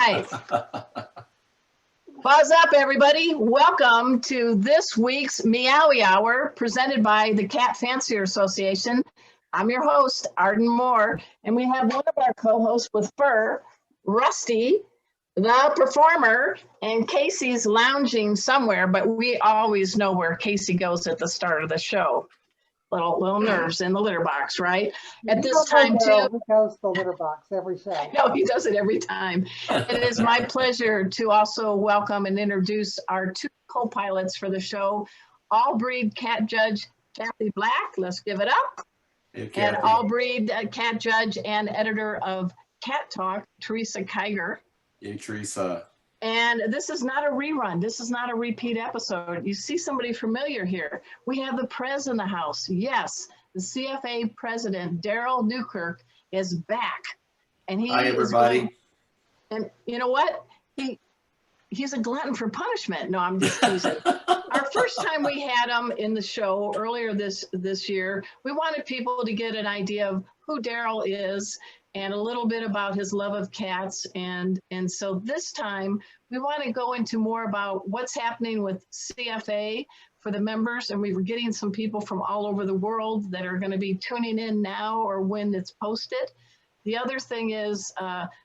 right. Buzz up, everybody. Welcome to this week's Meowy Hour presented by the Cat Fancier Association. I'm your host, Arden Moore, and we have one of our co-hosts with fur, Rusty, the performer, and Casey's lounging somewhere, but we always know where Casey goes at the start of the show. Little nerves in the litter box, right? At this time, too. He goes to the litter box every show. No, he does it every time. It is my pleasure to also welcome and introduce our two co-pilots for the show, all-breed cat judge Kathy Black. Let's give it up. Hey, and all-breed cat judge and editor of Cat Talk, Teresa Kiger. Hey, Teresa. And this is not a rerun. This is not a repeat episode. You see somebody familiar here. We have the Prez in the house. Yes, the CFA president, Darrell Newkirk, is back. And Hi, everybody. And you know what? He's a glutton for punishment. No, I'm just teasing. Our first time we had him in the show earlier this year, we wanted people to get an idea of who Darrell is and a little bit about his love of cats. And so this time we want to go into more about what's happening with CFA for the members. And we were getting some people from all over the world that are going to be tuning in now or when it's posted. The other thing is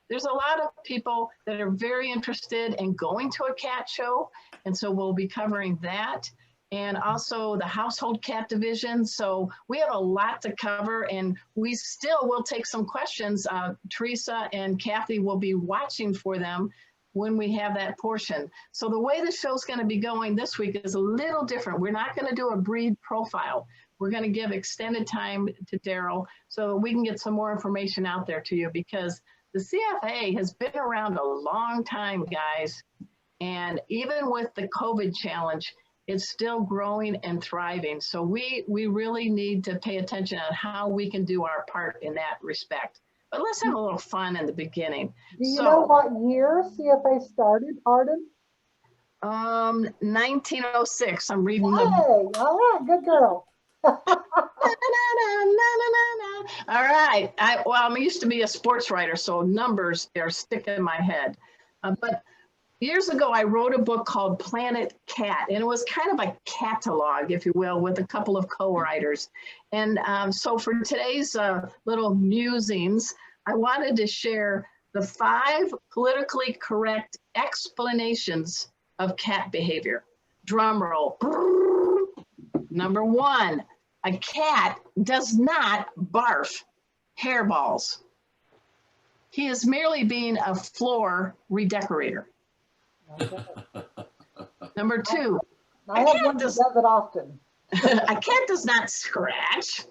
there's a lot of people that are very interested in going to a cat show. And so we'll be covering that. And also the household cat division. So we have a lot to cover, and we still will take some questions. Teresa and Kathy will be watching for them when we have that portion. So the way the show's going to be going this week is a little different. We're not going to do a breed profile. We're going to give extended time to Darrell so we can get some more information out there to you, because the CFA has been around a long time, guys. And even with the COVID challenge, it's still growing and thriving. So we really need to pay attention on how we can do our part in that respect. But let's have a little fun in the beginning. Do you know what year CFA started, Arden? 1906. I'm reading Hey, all right, good girl. All right. I used to be a sports writer, so numbers are sticking in my head. But years ago, I wrote a book called Planet Cat, and it was kind of a catalog, if you will, with a couple of co-writers. And so for today's little musings, I wanted to share the 5 politically correct explanations of cat behavior. Drum roll. Number 1, a cat does not barf hairballs. He is merely being a floor redecorator. Okay. Number 2, I have one that does it often. A cat does not scratch.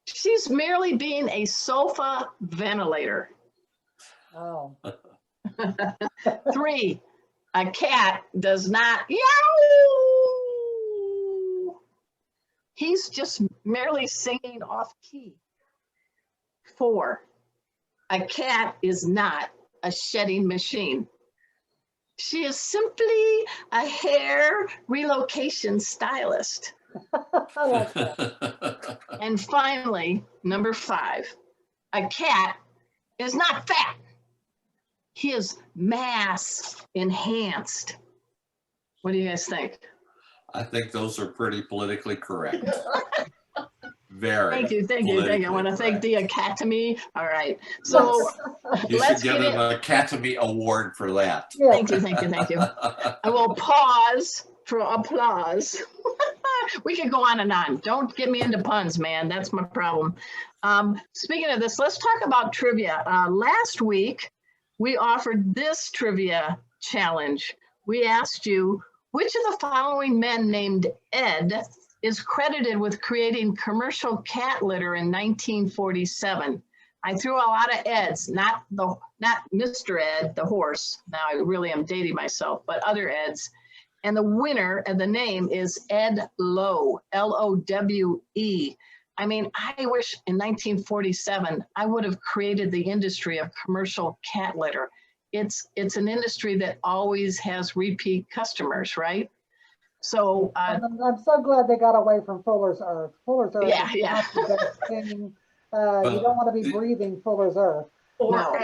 She's merely being a sofa ventilator. Oh. 3, a cat does not yow. He's just merely singing off key. 4, a cat is not a shedding machine. She is simply a hair relocation stylist. I like that. And finally, number 5, a cat is not fat. He is mass enhanced. What do you guys think? I think those are pretty politically correct. Very. Thank you. I want to thank the Academy. All right. So you should give them an Academy Award for that. Yeah. Thank you. I will pause for applause. We could go on and on. Don't get me into puns, man. That's my problem. Speaking of this, let's talk about trivia. Last week, we offered this trivia challenge. We asked you, which of the following men named Ed is credited with creating commercial cat litter in 1947. I threw a lot of Eds, not Mr. Ed, the horse. Now I really am dating myself, but other Eds. And the winner of the name is Ed Lowe, L-O-W-E. I mean, I wish in 1947, I would have created the industry of commercial cat litter. It's an industry that always has repeat customers, right? So I'm so glad they got away from Fuller's Earth. Fuller's Earth. Yeah. You don't want to be breathing Fuller's Earth. Or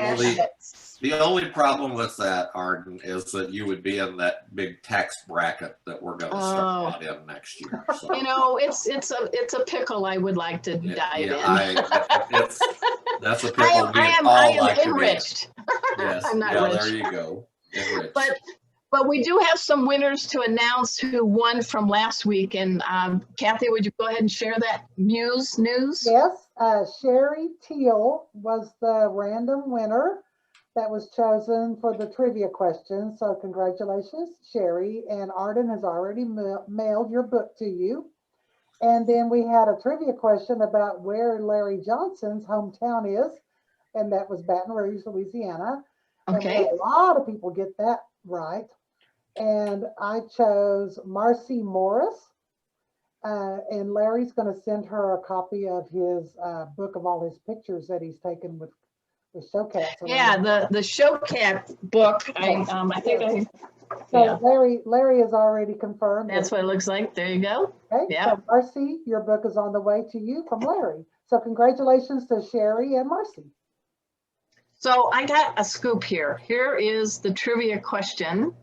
The only problem with that, Arden, is that you would be in that big tax bracket that we're going to start out in next year. So. You know, it's a pickle I would like to dive in. That's a pickle we all like to be in. Enriched. Yes, I'm not rich. there you go. Enriched. But we do have some winners to announce who won from last week. And Kathy, would you go ahead and share that news? Yes, Sherry Teal was the random winner that was chosen for the trivia question. So congratulations, Sherry. And Arden has already mailed your book to you. And then we had a trivia question about where Larry Johnson's hometown is. And that was Baton Rouge, Louisiana. Okay. And we had a lot of people get that right. And I chose Marcy Morris. And Larry's going to send her a copy of his book of all his pictures that he's taken with showcats. Yeah, the showcat book. I think So Larry has already confirmed. That's what it looks like. There you go. Okay. Yeah. So Marcy, your book is on the way to you from Larry. So congratulations to Sherry and Marcy. So I got a scoop here. Here is the trivia question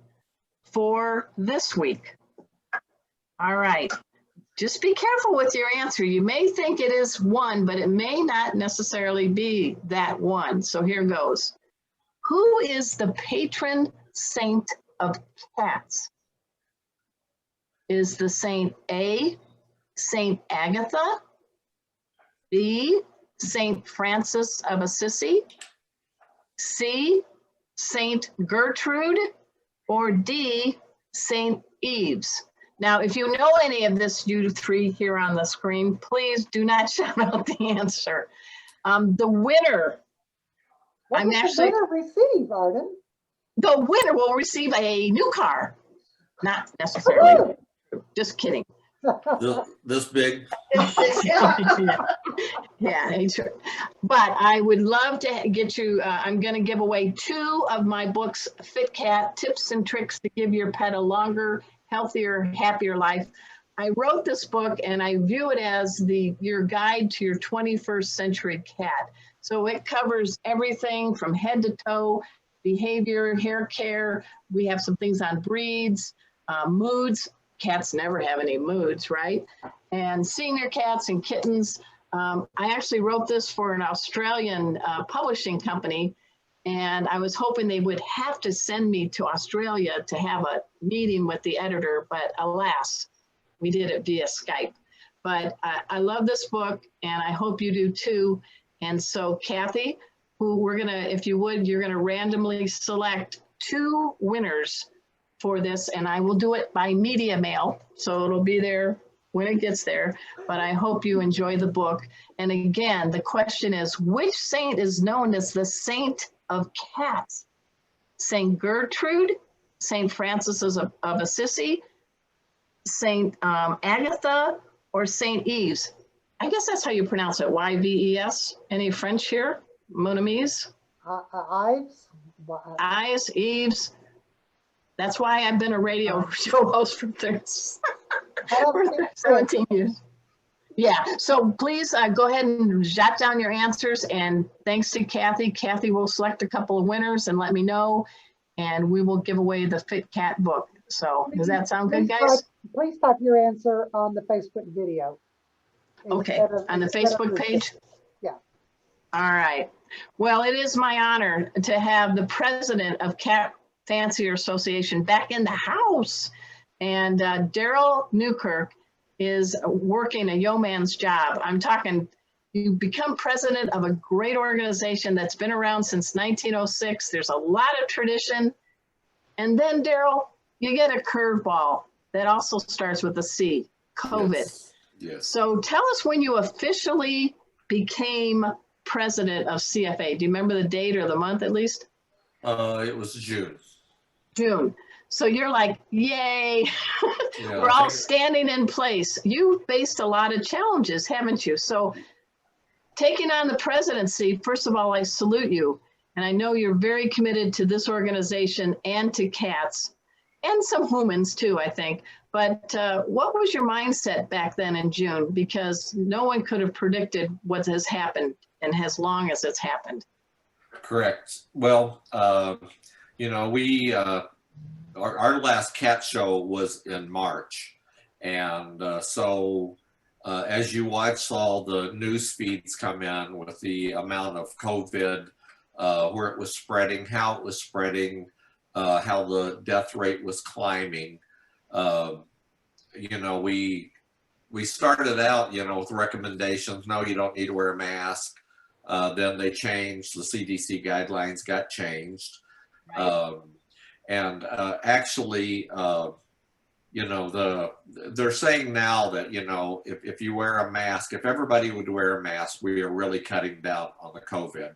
for this week. All right. Just be careful with your answer. You may think it is one, but it may not necessarily be that one. So here goes. Who is the patron saint of cats? Is the saint A, Saint Agatha, B, Saint Francis of Assisi, C, Saint Gertrude, or D, Saint Eves? Now, if you know any of this, you three here on the screen, please do not shout out the answer. The winner, What does the winner receive, Arden? The winner will receive a new car. Not necessarily. Just kidding. This big. Yeah, but I would love to get you, I'm going to give away 2 of my books, Fit Cat, Tips and Tricks to Give Your Pet a Longer, Healthier, Happier Life. I wrote this book and I view it as your guide to your 21st century cat. So it covers everything from head to toe, behavior, hair care. We have some things on breeds, moods. Cats never have any moods, right? And senior cats and kittens. I actually wrote this for an Australian publishing company, and I was hoping they would have to send me to Australia to have a meeting with the editor, but alas, we did it via Skype. But I love this book, and I hope you do too. And so Kathy, who we're gonna, if you would, you're gonna randomly select 2 winners for this, and I will do it by media mail, so it'll be there when it gets there. But I hope you enjoy the book. And again, the question is, which saint is known as the saint of cats? Saint Gertrude, Saint Francis of Assisi, Saint Agatha, or Saint Eves? I guess that's how you pronounce it, Y-V-E-S. Any French here? Mon amis? Ives, Eves. That's why I've been a radio show host for 17 years. Yeah, so please go ahead and jot down your answers, and thanks to Kathy. Kathy will select a couple of winners and let me know, and we will give away the Fit Cat book. So does that sound good, guys? Please type your answer on the Facebook video. Okay, on the Facebook page? Yeah. All right. Well, it is my honor to have the president of Cat Fancier Association back in the house. And Darrell Newkirk is working a yeoman's job. I'm talking, you become president of a great organization that's been around since 1906. There's a lot of tradition. And then, Darrell, you get a curveball that also starts with a C, COVID. Yes. So tell us when you officially became president of CFA. Do you remember the date or the month at least? It was June. June. So you're like, yay, yeah, we're all standing in place. You faced a lot of challenges, haven't you? So taking on the presidency, first of all, I salute you. And I know you're very committed to this organization and to cats and some humans too, I think. But what was your mindset back then in June? Because no one could have predicted what has happened and as long as it's happened. Correct. Well, you know, our last cat show was in March, and as you watch all the news feeds come in with the amount of COVID, where it was spreading, how it was spreading, how the death rate was climbing, you know, we started out, you know, with recommendations. No, you don't need to wear a mask. Then they changed. The CDC guidelines got changed. Right. Actually, you know, they're saying now that, you know, if you wear a mask, if everybody would wear a mask, we are really cutting down on the COVID.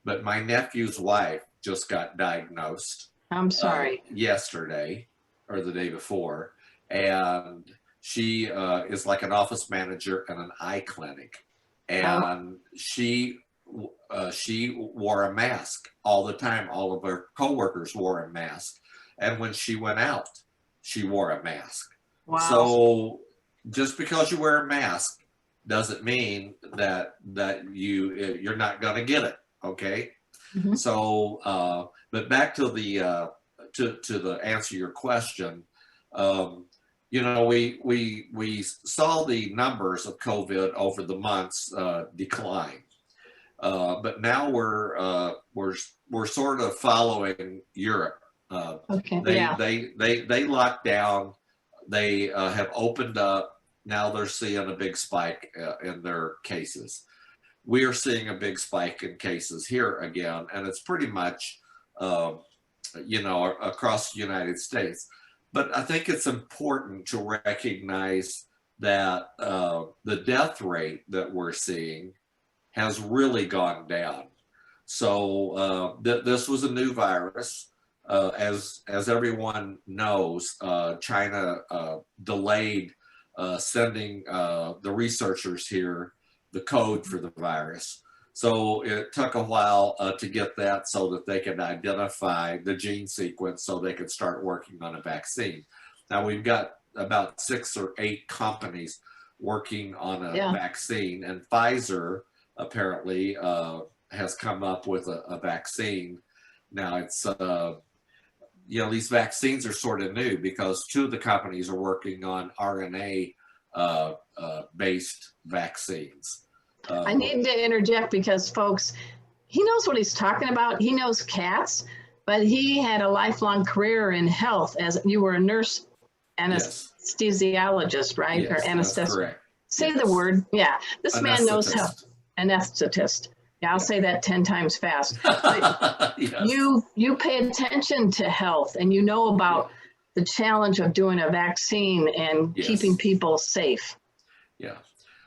But my nephew's wife just got diagnosed. I'm sorry. Yesterday or the day before. And she is like an office manager in an eye clinic. And she wore a mask all the time. All of her coworkers wore a mask. And when she went out, she wore a mask. Wow. So just because you wear a mask doesn't mean that you're not going to get it. Okay. Mhm. So, but back to the to the answer your question, you know, we saw the numbers of COVID over the months decline, but now we're sort of following Europe. Okay. They locked down. They have opened up. Now they're seeing a big spike in their cases. We are seeing a big spike in cases here again, and it's pretty much, you know, across the United States. But I think it's important to recognize that the death rate that we're seeing has really gone down. So this was a new virus. As everyone knows, China delayed sending the researchers here the code for the virus. So it took a while to get that so that they could identify the gene sequence so they could start working on a vaccine. Now we've got about 6 or 8 companies working on a vaccine, and Pfizer apparently has come up with a vaccine. Now it's, you know, these vaccines are sort of new because 2 of the companies are working on RNA based vaccines. I need to interject because, folks, he knows what he's talking about. He knows cats, but he had a lifelong career in health as you were a nurse anesthesiologist, right? Yes, or that's correct. Say the word. Yeah. This man knows health. Anesthetist. Yeah, I'll say that 10 times fast. Yes. You pay attention to health, and you know about the challenge of doing a vaccine and keeping people safe. Yeah.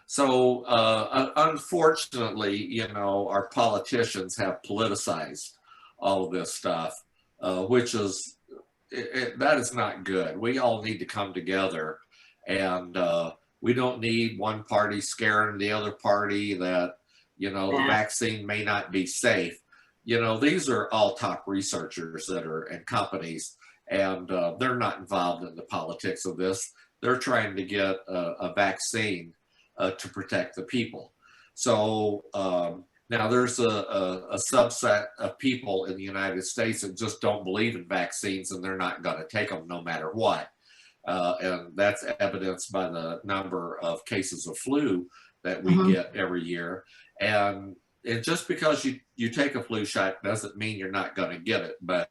So unfortunately, you know, our politicians have politicized all of this stuff, which is, that is not good. We all need to come together, and we don't need one party scaring the other party that, you know, the vaccine may not be safe. You know, these are all top researchers that are in companies, and they're not involved in the politics of this. They're trying to get a vaccine to protect the people. So now there's a subset of people in the United States that just don't believe in vaccines, and they're not going to take them no matter what. And that's evidenced by the number of cases of flu that we get every year. And just because you take a flu shot doesn't mean you're not going to get it, but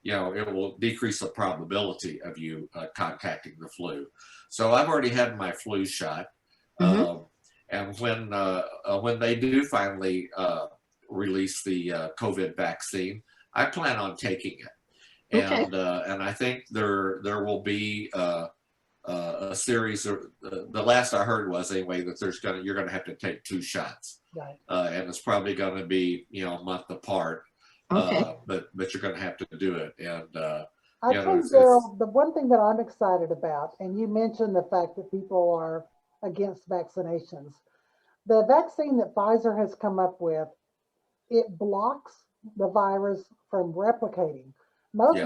you know, it will decrease the probability of you contacting the flu. So I've already had my flu shot. And when they do finally release the COVID vaccine, I plan on taking it. And I think there will be a series of, the last I heard was anyway, that you're going to have to take 2 shots. Right. And it's probably going to be, you know, a month apart. But you're going to have to do it. And I think, Darrell, the one thing that I'm excited about, and you mentioned the fact that people are against vaccinations. The vaccine that Pfizer has come up with, it blocks the virus from replicating. Most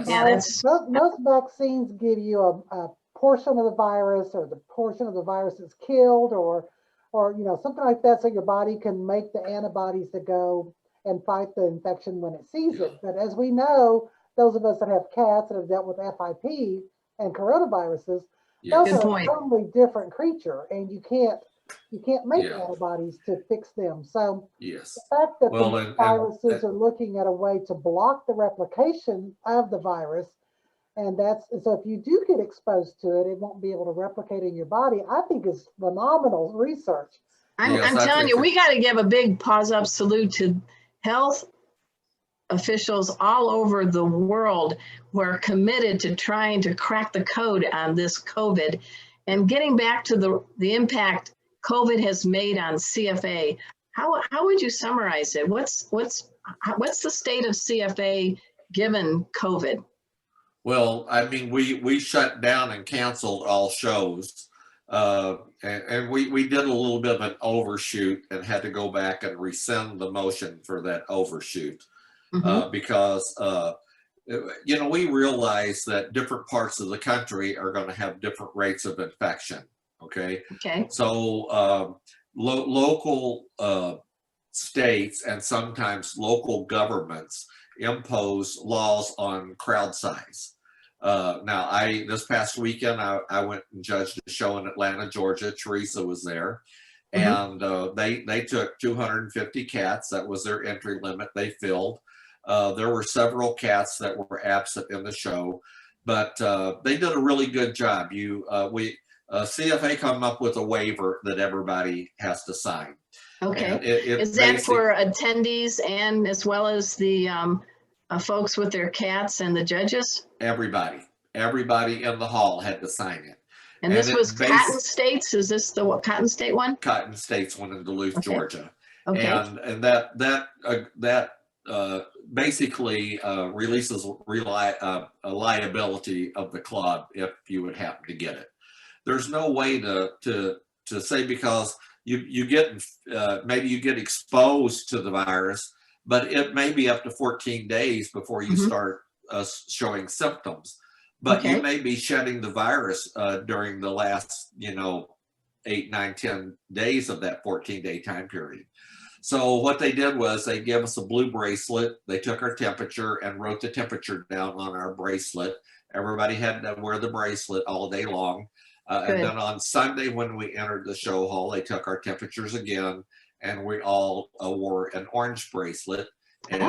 vaccines give you a portion of the virus, or the portion of the virus is killed, or you know, something like that, so your body can make the antibodies to go and fight the infection when it sees it. But as we know, those of us that have cats that have dealt with FIP and coronaviruses, Yes. those Good are point. a totally different creature, and you can't make Yeah. antibodies to fix them. So Yes. the fact that Well, the viruses are looking at a way to block the replication of the virus, and so if you do get exposed to it, it won't be able to replicate in your body, I think is phenomenal research. Yes, I'm I telling think you, we got to give a big pause up salute to health officials all over the world who are committed to trying to crack the code on this COVID. And getting back to the impact COVID has made on CFA, how would you summarize it? What's the state of CFA given COVID? Well, I mean, we shut down and canceled all shows, and we did a little bit of an overshoot and had to go back and rescind the motion for that overshoot. Because you know, we realize that different parts of the country are going to have different rates of infection. Okay. So local states and sometimes local governments impose laws on crowd size. Now, this past weekend, I went and judged a show in Atlanta, Georgia. Teresa was there. And they took 250 cats. That was their entry limit. They filled. There were several cats that were absent in the show, but they did a really good job. CFA come up with a waiver that everybody has to sign. Okay. Is that for attendees and as well as the folks with their cats and the judges? Everybody in the hall had to sign it. And this was Cotton States? Is this the Cotton State one? Cotton States one in Duluth, Georgia. Okay. And that basically releases a liability of the club if you would happen to get it. There's no way to say, because you get maybe you get exposed to the virus, but it may be up to 14 days before you start showing symptoms. But you may be shedding the virus during the last 8, 9, 10 days of that 14-day time period. So what they did was they gave us a blue bracelet. They took our temperature and wrote the temperature down on our bracelet. Everybody had to wear the bracelet all day long. And then on Sunday, when we entered the show hall, they took our temperatures again, and we all wore an orange bracelet. And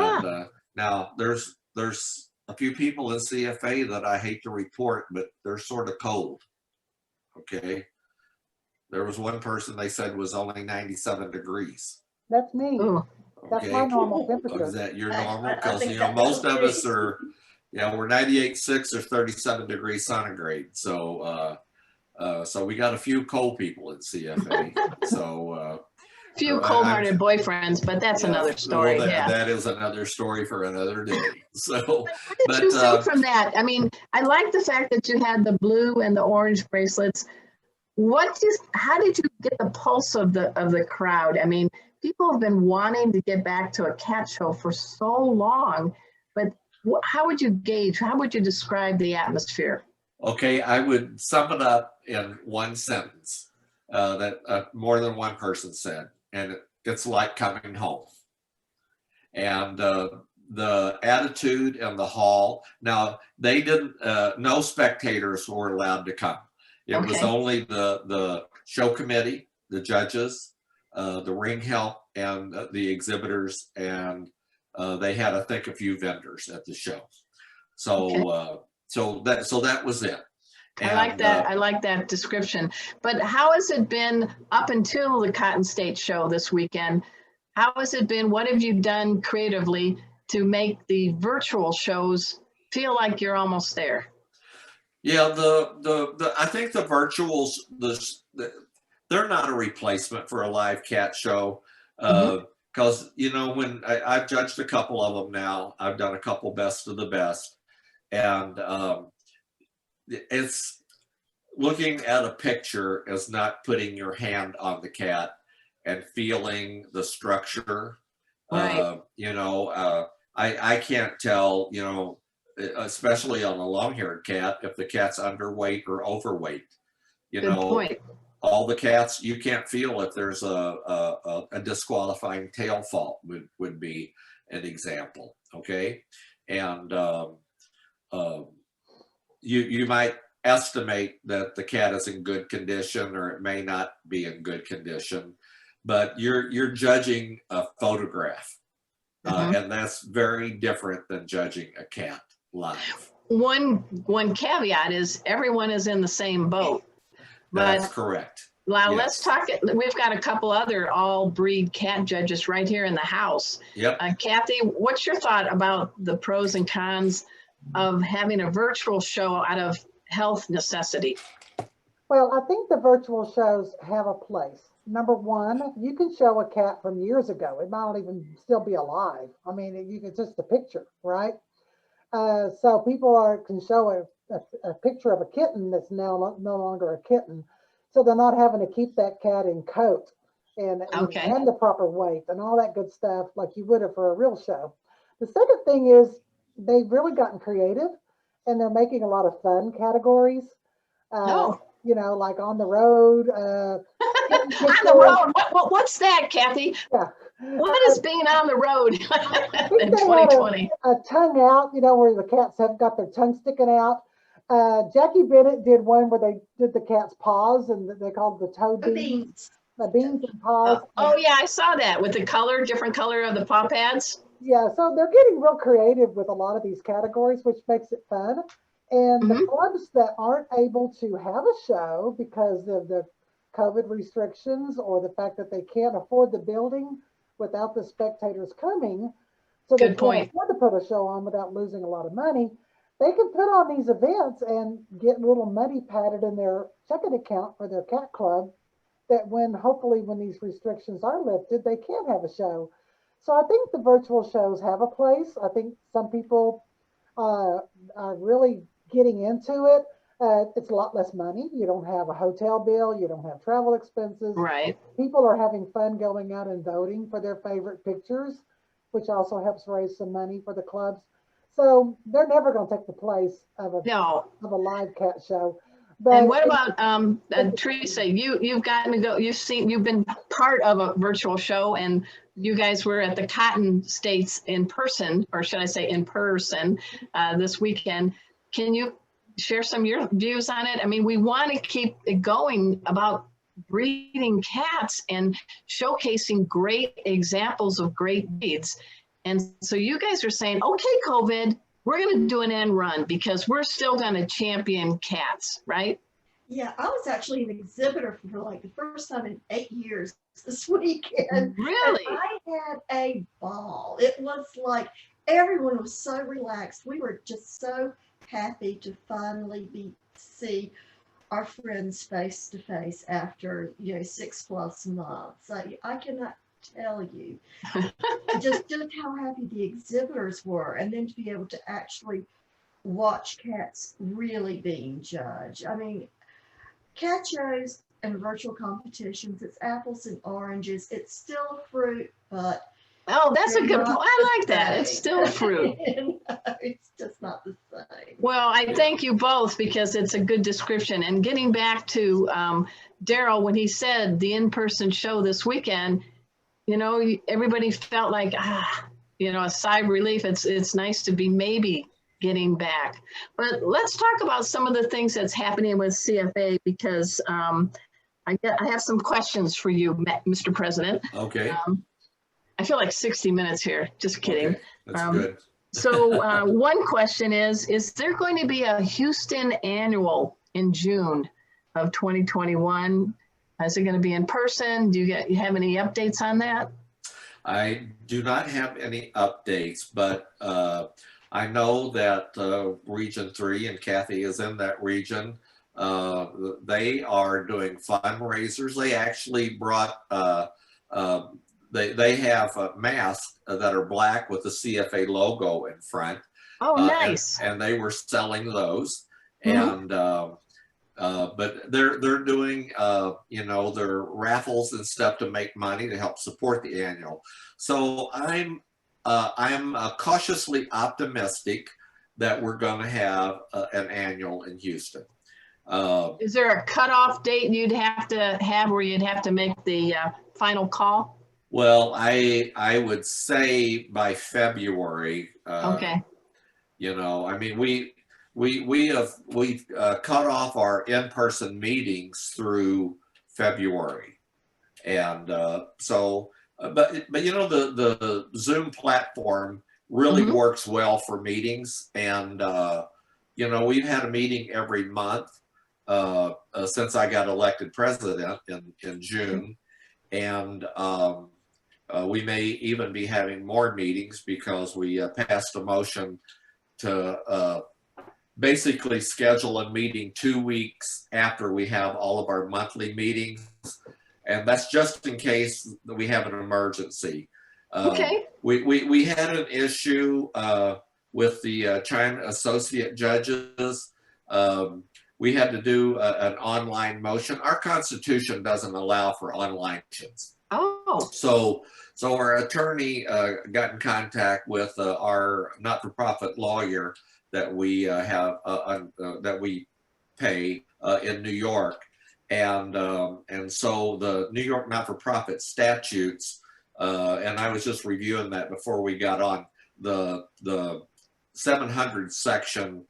now there's a few people in CFA that I hate to report, but they're sort of cold. Okay. There was one person they said was only 97 degrees. That's me. Ooh. That's my normal temperature. Is that your normal? Because most of us are, we're 98.6 or 37 degrees centigrade. So so we got a few cold people in CFA. So few cold-hearted boyfriends, but that's another story. Well, that is another story for another day. So, what did you say from that? I mean, I like the fact that you had the blue and the orange bracelets. How did you get the pulse of the crowd? I mean, people have been wanting to get back to a cat show for so long, but how would you gauge? How would you describe the atmosphere? Okay, I would sum it up in one sentence that more than one person said, and it's like coming home. And the attitude in the hall, now they didn't, no spectators were allowed to come. It was only the show committee, the judges, the ring help, and the exhibitors, and they had, I think, a few vendors at the show. So so that was it. And, I like that. I like that description. But how has it been up until the Cotton State show this weekend? How has it been? What have you done creatively to make the virtual shows feel like you're almost there? Yeah, I think the virtuals, they're not a replacement for a live cat show. Because when I've judged a couple of them now, I've done a couple best of the best, and it's looking at a picture is not putting your hand on the cat and feeling the structure. Right. I can't tell, especially on a long-haired cat, if the cat's underweight or overweight. Good point. all the cats, you can't feel if there's a disqualifying tail fault would be an example, okay? And you might estimate that the cat is in good condition, or it may not be in good condition, but you're judging a photograph, and that's very different than judging a cat live. One caveat is everyone is in the same boat. That's But correct. now Yes. let's talk. We've got a couple other all breed cat judges right here in the house. Yep. Kathy, what's your thought about the pros and cons of having a virtual show out of health necessity? Well, I think the virtual shows have a place. Number one, you can show a cat from years ago. It might not even still be alive. I mean, you can just a picture, right? So people can show a picture of a kitten that's now no longer a kitten. So they're not having to keep that cat in coat and the proper weight and all that good stuff like you would have for a real show. The second thing is they've really gotten creative and they're making a lot of fun categories. You know, like on the road. On the road. What's that, Kathy? Yeah. What is being on the road in they 2020? Had a tongue out, you know, where the cats have got their tongue sticking out. Jackie Bennett did one where they did the cat's paws and they called the toe beans. The beans and paws. Oh yeah, I saw that with the color, different color of the paw pads. Yeah, so they're getting real creative with a lot of these categories, which makes it fun. And the clubs that aren't able to have a show because of the COVID restrictions or the fact that they can't afford the building without the spectators coming, so they can't afford to put a show on without losing a lot of money, they can put on these events and get a little money padded in their checking account for their cat club, that hopefully when these restrictions are lifted, they can have a show. So I think the virtual shows have a place. I think some people are really getting into it. It's a lot less money. You don't have a hotel bill. You don't have travel expenses. Right. People are having fun going out and voting for their favorite pictures, which also helps raise some money for the clubs. So they're never going to take the place of a live cat show. But and what about Teresa? You've gotten to go. You've been part of a virtual show, and you guys were at the Cotton States in person, or should I say in person, this weekend. Can you share some of your views on it? I mean, we want to keep it going about breeding cats and showcasing great examples of great breeds. And so you guys are saying, okay, COVID, we're going to do an end run because we're still going to champion cats, right? Yeah, I was actually an exhibitor for like the first time in 8 years this weekend. Really? And I had a ball. It was like everyone was so relaxed. We were just so happy to finally see our friends face to face after 6+ months. I cannot tell you just how happy the exhibitors were, and then to be able to actually watch cats really being judged. I mean, cat shows and virtual competitions, it's apples and oranges. It's still fruit, but oh, that's a good point. I like that. It's still fruit. It's just not the same. Well, I thank you both because it's a good description. And getting back to Darrell, when he said the in-person show this weekend, everybody felt like, a sigh of relief. It's nice to be maybe getting back. But let's talk about some of the things that's happening with CFA because I have some questions for you, Mr. President. Okay. I feel like 60 minutes here. Just kidding. Okay. That's good. So one question is there going to be a Houston annual in June of 2021? Is it going to be in person? Do you have any updates on that? I do not have any updates, but I know that Region 3, and Kathy is in that region, they are doing fundraisers. They actually brought, they have masks that are black with the CFA logo in front. Oh, nice. And they were selling those. And but they're doing their raffles and stuff to make money to help support the annual. So I'm cautiously optimistic that we're going to have an annual in Houston. Is there a cutoff date you'd have to have where you'd have to make the final call? Well, I would say by February. Okay. You know, I mean, we've cut off our in-person meetings through February, and but you know, the Zoom platform really Mhm. works well for meetings, and you know, we've had a meeting every month since I got elected president in June, and we may even be having more meetings because we passed a motion to basically schedule a meeting 2 weeks after we have all of our monthly meetings. And that's just in case we have an emergency. Okay. We had an issue with the China associate judges. We had to do an online motion. Our Constitution doesn't allow for online motions. Oh. So our attorney got in contact with our not-for-profit lawyer that we have that we pay in New York, and so the New York not-for-profit statutes, and I was just reviewing that before we got on. The 700 section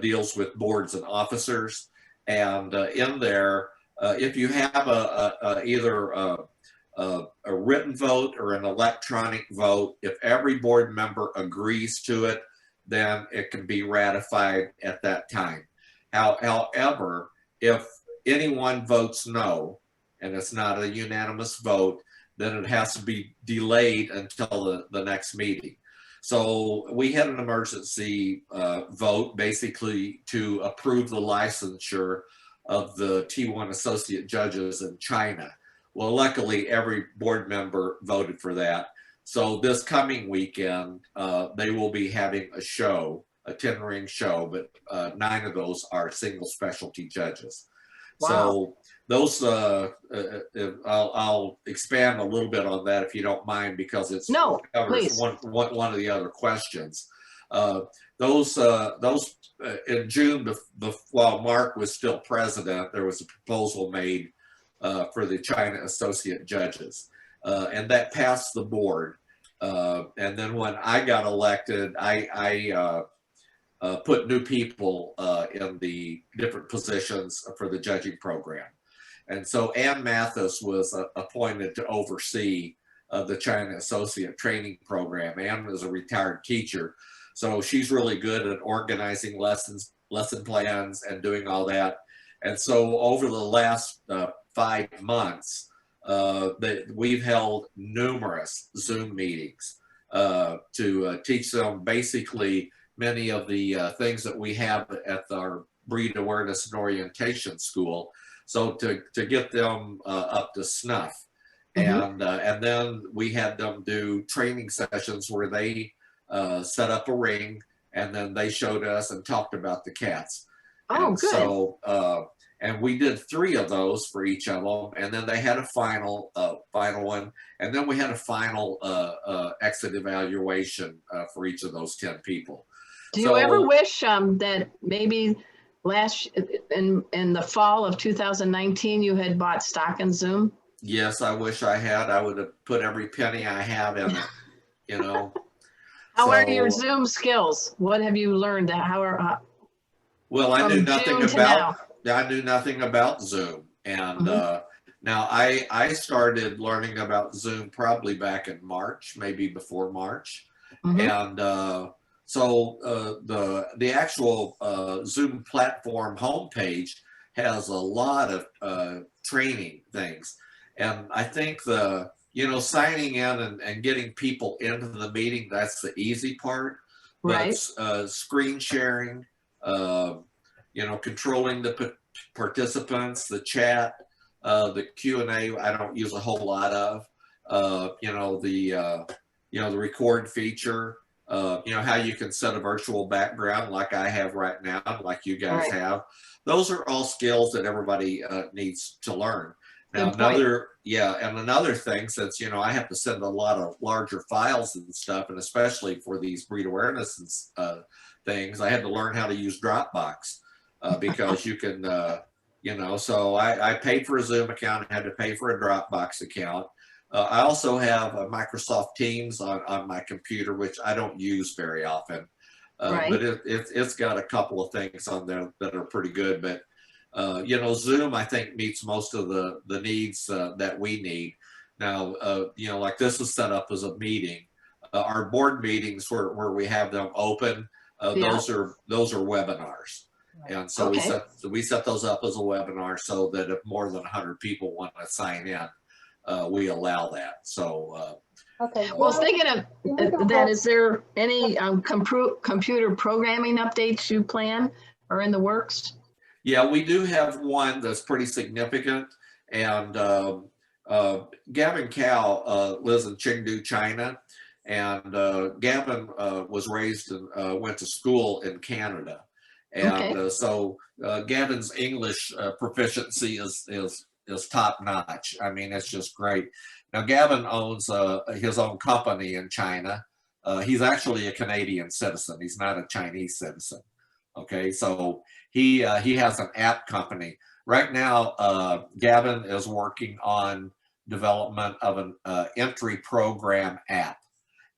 deals with boards and officers, and in there, if you have either a written vote or an electronic vote, if every board member agrees to it, then it can be ratified at that time. However, if anyone votes no, and it's not a unanimous vote, then it has to be delayed until the next meeting. So we had an emergency vote basically to approve the licensure of the T1 associate judges in China. Well, luckily every board member voted for that. So this coming weekend, they will be having a show, a 10-ring show, but 9 of those are single specialty judges. Wow. So those, I'll expand a little bit on that if you don't mind, because it's No, covers please. one of the other questions. Those in June, while Mark was still president, there was a proposal made for the China associate judges, and that passed the board. And then when I got elected, I put new people in the different positions for the judging program. And so Ann Mathis was appointed to oversee the China Associate Training Program. Ann is a retired teacher, so she's really good at organizing lesson plans and doing all that. And so over the last 5 months, we've held numerous Zoom meetings to teach them basically many of the things that we have at our breed awareness and orientation school. So to get them up to snuff. Mhm. And then we had them do training sessions where they set up a ring, and then they showed us and talked about the cats. Oh, And good. so, and we did 3 of those for each of them, and then they had a final one, and then we had a final exit evaluation for each of those 10 people. Do you So- ever wish that maybe in the fall of 2019 you had bought stock in Zoom? Yes, I wish I had. I would have put every penny I have in it, you know. How are your So- Zoom skills? What have you learned? Well, I knew from nothing June to about Zoom, and now I started learning about Zoom probably back in March, maybe before March, Mhm. and so the actual Zoom platform homepage has a lot of training things, and I think signing in and getting people into the meeting, that's the easy part. Right. But screen sharing, controlling the participants, the chat, the Q&A, I don't use a whole lot of, the record feature, how you can set a virtual background like I have right now, like you guys Right. have. Those are all skills that everybody needs to learn. Now, Good point. another thing, since, I have to send a lot of larger files and stuff, and especially for these breed awareness things, I had to learn how to use Dropbox. because you can, so I paid for a Zoom account, I had to pay for a Dropbox account. I also have a Microsoft Teams on my computer, which I don't use very often. Right. But it's got a couple of things on there that are pretty good. But, Zoom, I think, meets most of the needs that we need. Now, like this is set up as a meeting. Our board meetings where we have them open, those are webinars. And so we set those up as a webinar so that if more than 100 people want to sign in, we allow that. So, Okay. Well, thinking of that, is there any computer programming updates you plan or in the works? yeah, we do have one that's pretty significant. And Gavin Cow lives in Chengdu, China. And Gavin was raised and went to school in Canada. And so Gavin's English proficiency is top notch. I mean, it's just great. Now, Gavin owns his own company in China. He's actually a Canadian citizen. He's not a Chinese citizen. Okay, so he has an app company. Right now, Gavin is working on development of an entry program app.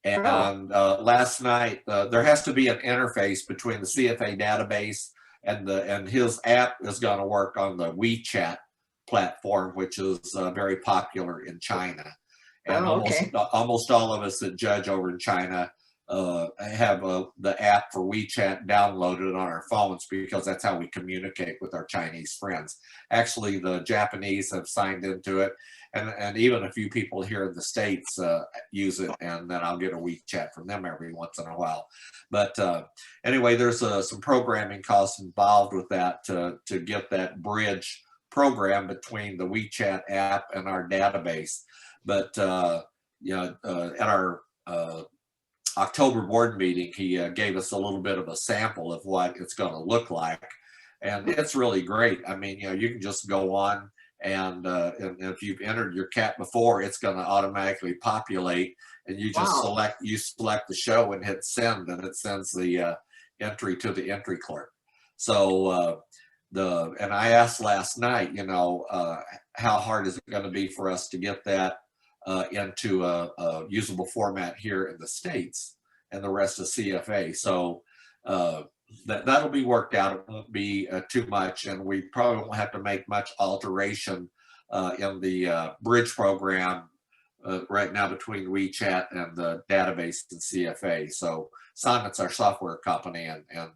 And last night, there has to be an interface between the CFA database and his app is going to work on the WeChat platform, which is very popular in China. And almost all of us that judge over in China have the app for WeChat downloaded on our phones because that's how we communicate with our Chinese friends. Actually, the Japanese have signed into it, and even a few people here in the States use it, and then I'll get a WeChat from them every once in a while. But anyway, there's some programming costs involved with that to get that bridge program between the WeChat app and our database. But at our October board meeting, he gave us a little bit of a sample of what it's going to look like, and it's really great. I mean, you can just go on and if you've entered your cat before, it's going to automatically populate, and you just select the show and hit send, and it sends the entry to the entry clerk. So and I asked last night, how hard is it going to be for us to get that into a usable format here in the States and the rest of CFA. So that'll be worked out. It won't be too much, and we probably won't have to make much alteration in the bridge program right now between WeChat and the database in CFA. So Simon's our software company, and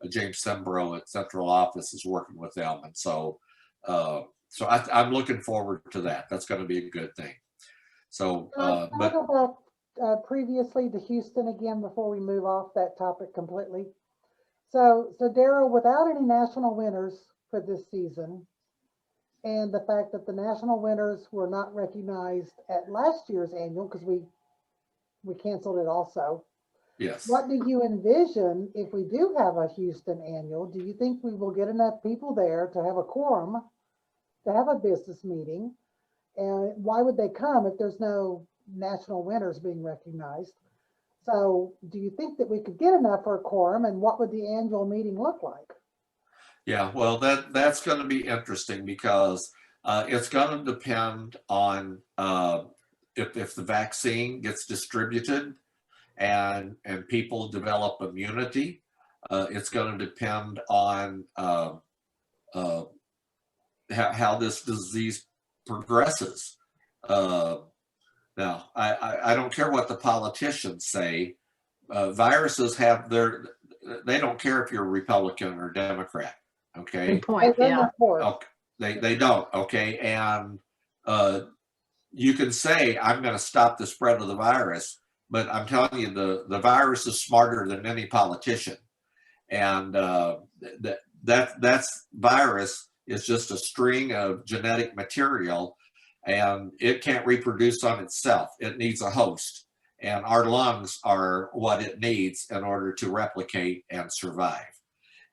James Sembro at Central Office is working with them. And so I'm looking forward to that. That's going to be a good thing. So, Can I go back previously to Houston again before we move off that topic completely? So Darrell, without any national winners for this season, and the fact that the national winners were not recognized at last year's annual because we canceled it also. Yes. What do you envision if we do have a Houston annual? Do you think we will get enough people there to have a quorum, to have a business meeting? And why would they come if there's no national winners being recognized? So do you think that we could get enough for a quorum, and what would the annual meeting look like? Yeah, well, that's going to be interesting because it's going to depend on if the vaccine gets distributed and people develop immunity. It's going to depend on how this disease progresses. Now, I don't care what the politicians say. Viruses have they don't care if you're a Republican or Democrat. Okay. Good point. Yeah. Okay. They don't. Okay. And you can say, I'm going to stop the spread of the virus, but I'm telling you, the virus is smarter than any politician. And that's virus is just a string of genetic material, and it can't reproduce on itself. It needs a host, and our lungs are what it needs in order to replicate and survive.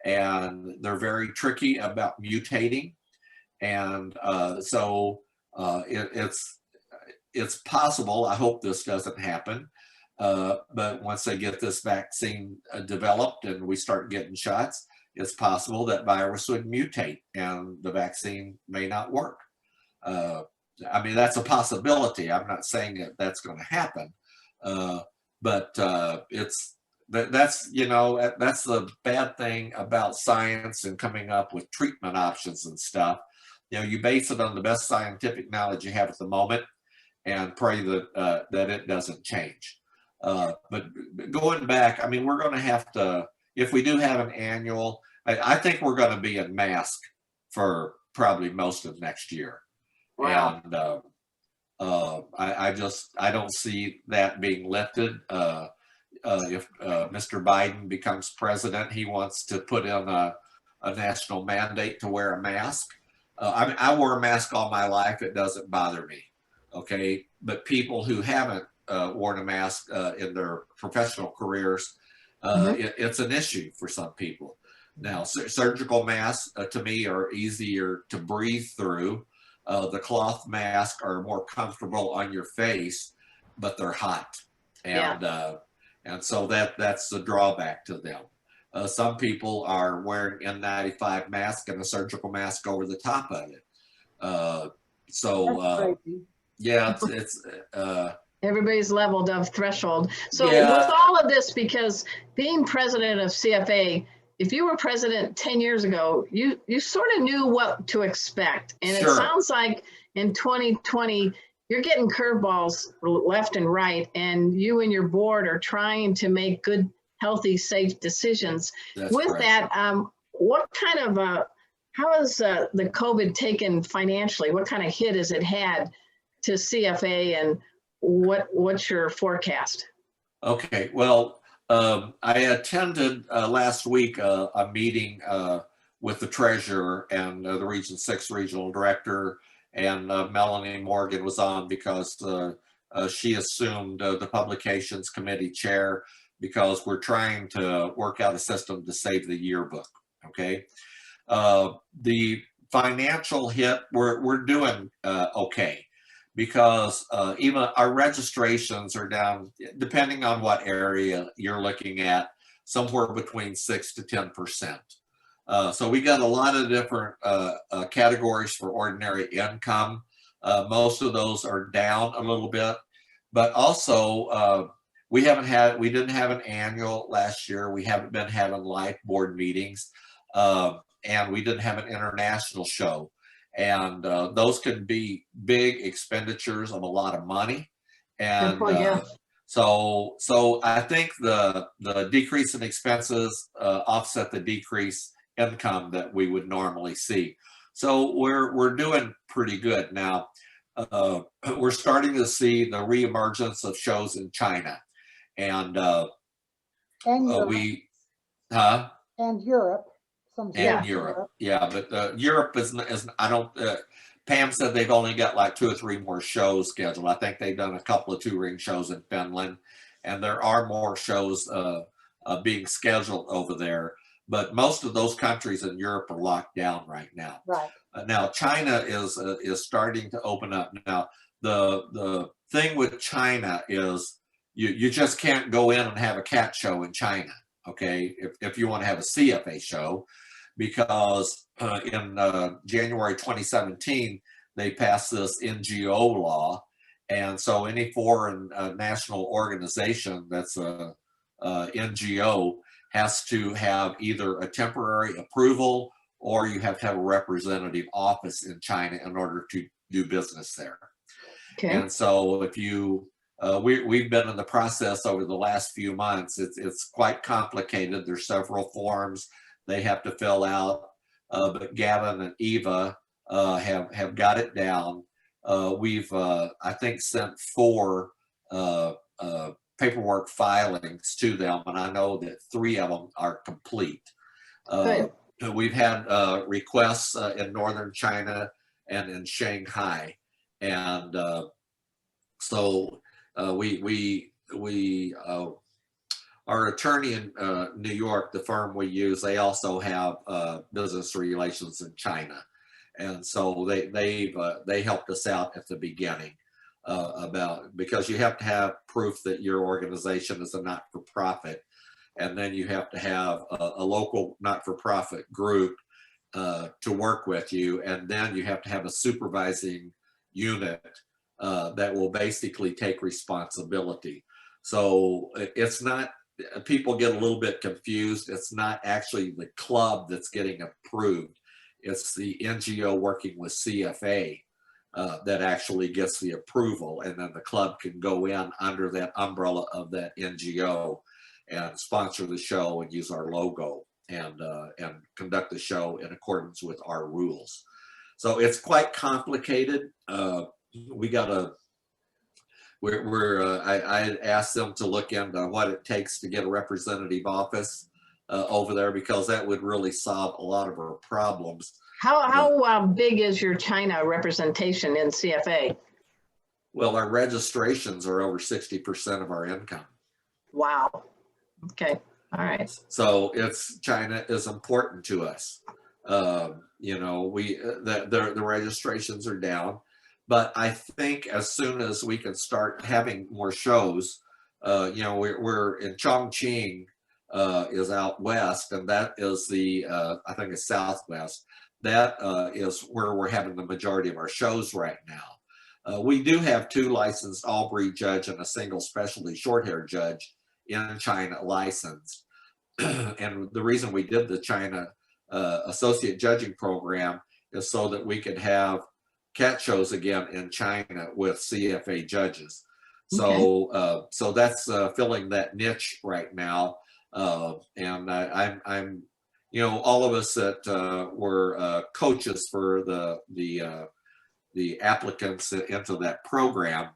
And they're very tricky about mutating, and so it's possible. I hope this doesn't happen, but once they get this vaccine developed and we start getting shots, it's possible that virus would mutate and the vaccine may not work. I mean, that's a possibility. I'm not saying that that's going to happen, but that's, you know, that's the bad thing about science and coming up with treatment options and stuff. You know, you base it on the best scientific knowledge you have at the moment and pray that that it doesn't change. But going back, I mean, we're going to have to, if we do have an annual, I think we're going to be in mask for probably most of next year. Wow. And I don't see that being lifted. If Mr. Biden becomes president, he wants to put in a national mandate to wear a mask. I mean, I wore a mask all my life. It doesn't bother me. Okay. But people who haven't worn a mask in their professional careers, it's an issue for some people. Now, surgical masks to me are easier to breathe through. The cloth masks are more comfortable on your face, but they're hot. And so that's the drawback to them. Some people are wearing N95 mask and a surgical mask over the top of it. Yeah, it's everybody's leveled of threshold. So Yeah. with all of this, because being president of CFA, if you were president 10 years ago, you sort of knew what to expect. And Sure. It sounds like in 2020, you're getting curveballs left and right, and you and your board are trying to make good, healthy, safe decisions. That's With correct. that, what kind of, how has the COVID taken financially? What kind of hit has it had to CFA, and what's your forecast? Okay, well, I attended last week a meeting with the treasurer and the Region 6 regional director, and Melanie Morgan was on because she assumed the publications committee chair because we're trying to work out a system to save the yearbook, okay? The financial hit, we're doing okay, because even our registrations are down, depending on what area you're looking at, somewhere between 6 to 10%. So we got a lot of different categories for ordinary income. Most of those are down a little bit, but also we didn't have an annual last year. We haven't been having live board meetings, and we didn't have an international show. And those can be big expenditures of a lot of money. And so I think the decrease in expenses offset the decrease income that we would normally see. So we're doing pretty good now. We're starting to see the reemergence of shows in China, and and Europe. And Europe, yeah, but Europe is I don't. Pam said they've only got like 2 or 3 more shows scheduled. I think they've done a couple of 2-ring shows in Finland, and there are more shows being scheduled over there. But most of those countries in Europe are locked down right now. Right. Now China is starting to open up. Now the thing with China is you just can't go in and have a cat show in China. Okay, if you want to have a CFA show, because in January 2017, they passed this NGO law. And so any foreign national organization that's a NGO has to have either a temporary approval, or you have to have a representative office in China in order to do business there. Okay. And so if you, we've been in the process over the last few months. It's quite complicated. There's several forms they have to fill out, but Gavin and Eva have got it down. We've, I think, sent 4 paperwork filings to them, and I know that 3 of them are complete. We've had requests in northern China and in Shanghai, and so our attorney in New York, the firm we use, they also have business relations in China, and so they helped us out at the beginning about, because you have to have proof that your organization is a not-for-profit, and then you have to have a local not-for-profit group to work with you, and then you have to have a supervising unit that will basically take responsibility. So it's not, people get a little bit confused. It's not actually the club that's getting approved. It's the NGO working with CFA that actually gets the approval, and then the club can go in under that umbrella of that NGO and sponsor the show and use our logo and conduct the show in accordance with our rules. So it's quite complicated. I asked them to look into what it takes to get a representative office over there, because that would really solve a lot of our problems. How big is your China representation in CFA? Well, our registrations are over 60% of our income. Wow. Okay. All right. So China is important to us. You know, the registrations are down, but I think as soon as we can start having more shows, you know, we're in Chongqing is out west, and that is I think it's southwest. That is where we're having the majority of our shows right now. We do have 2 licensed all-breed judge and a single specialty short-haired judge in China licensed. And the reason we did the China associate judging program is so that we could have cat shows again in China with CFA judges. So Okay. So that's filling that niche right now. And I'm, you know, all of us that were coaches for the applicants into that program,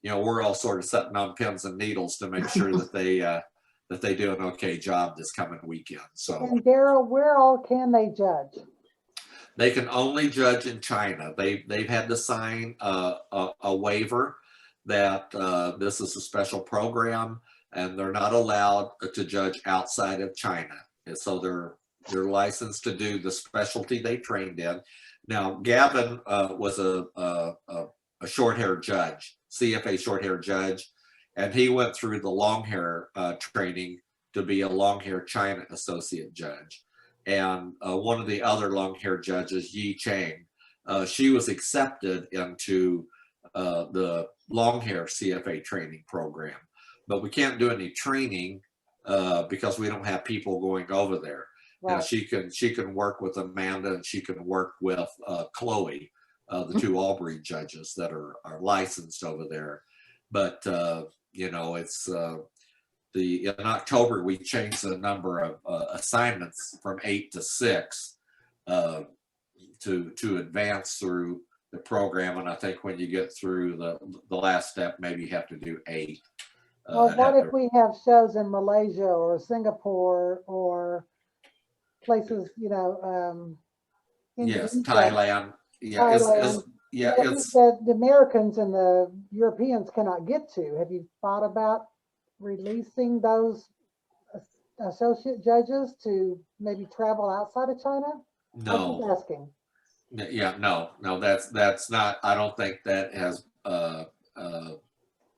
you know, we're all sort of sitting on pins and needles to make sure that they do an okay job this coming weekend. So, And Darrell, where all can they judge? they can only judge in China. They've had to sign a waiver that this is a special program, and they're not allowed to judge outside of China. And so they're licensed to do the specialty they trained in. Now, Gavin was a short-haired judge, CFA short-haired judge, and he went through the long-hair training to be a long-hair China associate judge. And one of the other long-haired judges, Yi Chang, she was accepted into the long-hair CFA training program. But we can't do any training because we don't have people going over there. Right. Now she can work with Amanda, and she can work with Chloe, the 2 all-breed judges that are licensed over there. But you know, it's in October we changed the number of assignments from 8 to 6 to advance through the program. And I think when you get through the last step, maybe you have to do 8. Well, what if we have shows in Malaysia or Singapore or places, you know, Yes, Indonesia, Thailand. Yeah, Thailand, yeah, that it's the Americans and the Europeans cannot get to? Have you thought about releasing those associate judges to maybe travel outside of China? I'm no. just asking. Yeah, no, that's not. I don't think that has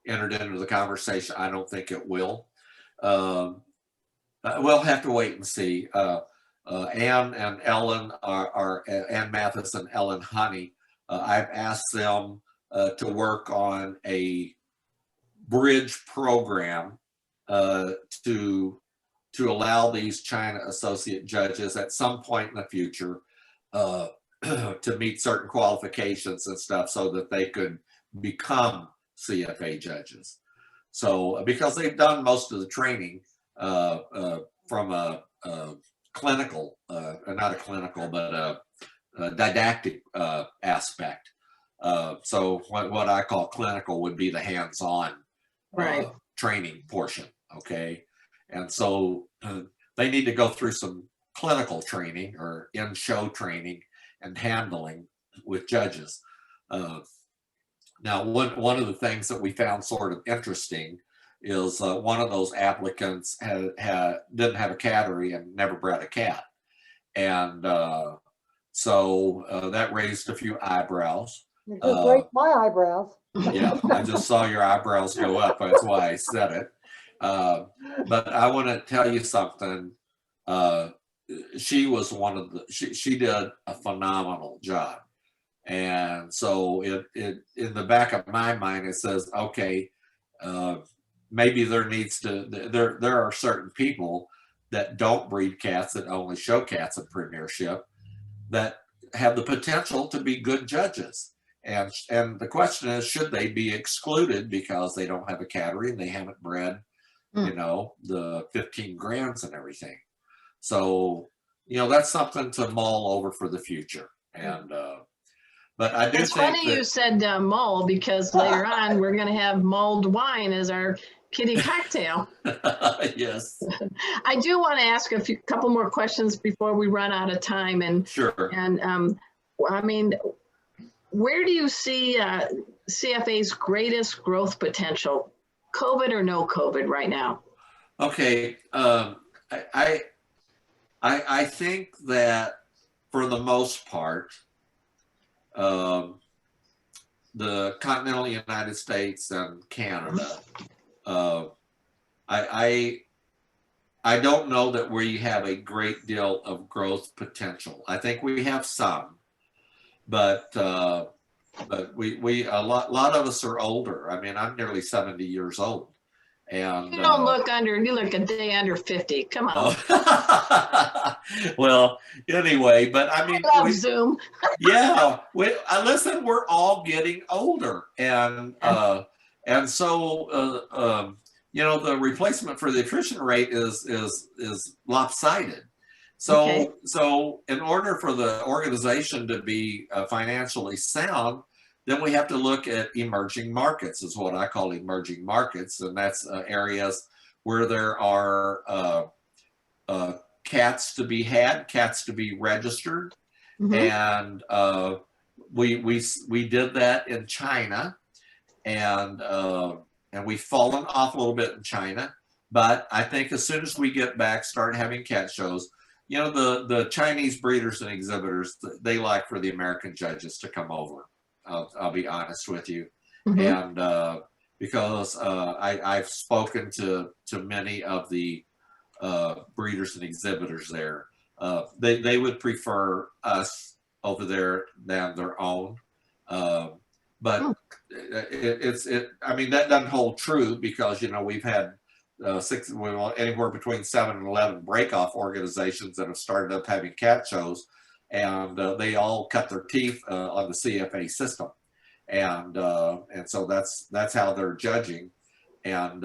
entered into the conversation. I don't think it will. We'll have to wait and see. Ann and Ellen are Ann Mathis and Ellen Honey. I've asked them to work on a bridge program to allow these China associate judges at some point in the future to meet certain qualifications and stuff so that they could become CFA judges. So because they've done most of the training from a clinical, not a clinical, but a didactic aspect. So what I call clinical would be the hands-on Right. training portion, okay? And so they need to go through some clinical training or in-show training and handling with judges. Now, one of the things that we found sort of interesting is one of those applicants didn't have a cattery and never bred a cat. And so that raised a few eyebrows. You just raised my eyebrows. Yeah, I just saw your eyebrows go up. That's why I said it. But I want to tell you something. She was one of the, she did a phenomenal job. And so it in the back of my mind, it says, okay, maybe there needs to, there are certain people that don't breed cats, that only show cats in premiership, that have the potential to be good judges. And the question is, should they be excluded because they don't have a cattery and they haven't bred, you know, the 15 grands and everything? So, you know, that's something to mull over for the future. And, but I do It's think funny that, you said mull, because later on we're going to have mulled wine as our kitty cocktail. yes, I do want to ask a couple more questions before we run out of time. And sure. I mean, where do you see CFA's greatest growth potential, COVID or no COVID right now? Okay, I think that for the most part, the continental United States and Canada, I don't know that we have a great deal of growth potential. I think we have some, but we a lot of us are older. I mean, I'm nearly 70 years old. And You don't look you look a day under 50. Come on. Well, anyway, but I mean, I love Zoom. yeah, listen, we're all getting older, and so you know, the replacement for the attrition rate is lopsided. So Okay. so in order for the organization to be financially sound, then we have to look at emerging markets, is what I call emerging markets, and that's areas where there are cats to be had, cats to be registered, and we did that in China, and we've fallen off a little bit in China, but I think as soon as we get back, start having cat shows, you know, the Chinese breeders and exhibitors, they like for the American judges to come over. I'll be honest with you, and because I've spoken to many of the breeders and exhibitors there, they would prefer us over there than their own. But I mean, that doesn't hold true, because, you know, we've had anywhere between 7 and 11 breakoff organizations that have started up having cat shows, and they all cut their teeth on the CFA system, and so that's how they're judging, and